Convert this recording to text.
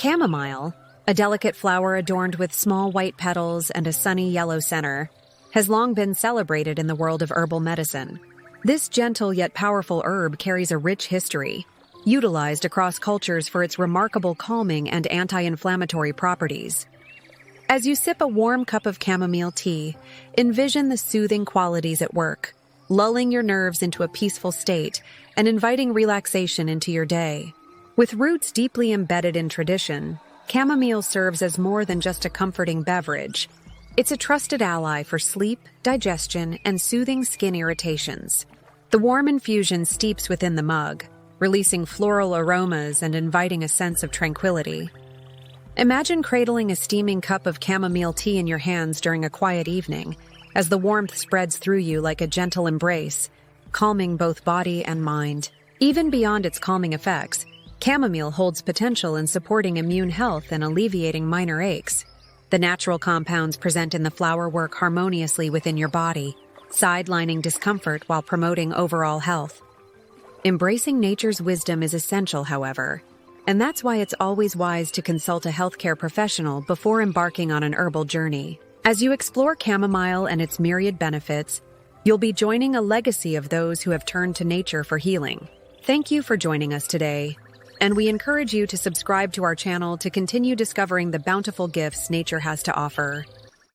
Chamomile, a delicate flower adorned with small white petals and a sunny yellow center, has long been celebrated in the world of herbal medicine. This gentle yet powerful herb carries a rich history, utilized across cultures for its remarkable calming and anti-inflammatory properties. As you sip a warm cup of chamomile tea, envision the soothing qualities at work, lulling your nerves into a peaceful state and inviting relaxation into your day. With roots deeply embedded in tradition, chamomile serves as more than just a comforting beverage. It's a trusted ally for sleep, digestion, and soothing skin irritations. The warm infusion steeps within the mug, releasing floral aromas and inviting a sense of tranquility. Imagine cradling a steaming cup of chamomile tea in your hands during a quiet evening, as the warmth spreads through you like a gentle embrace, calming both body and mind. Even beyond its calming effects, chamomile holds potential in supporting immune health and alleviating minor aches. The natural compounds present in the flower work harmoniously within your body, sidelining discomfort while promoting overall health. Embracing nature's wisdom is essential, however, and that's why it's always wise to consult a healthcare professional before embarking on an herbal journey. As you explore chamomile and its myriad benefits, you'll be joining a legacy of those who have turned to nature for healing. Thank you for joining us today, and we encourage you to subscribe to our channel to continue discovering the bountiful gifts nature has to offer.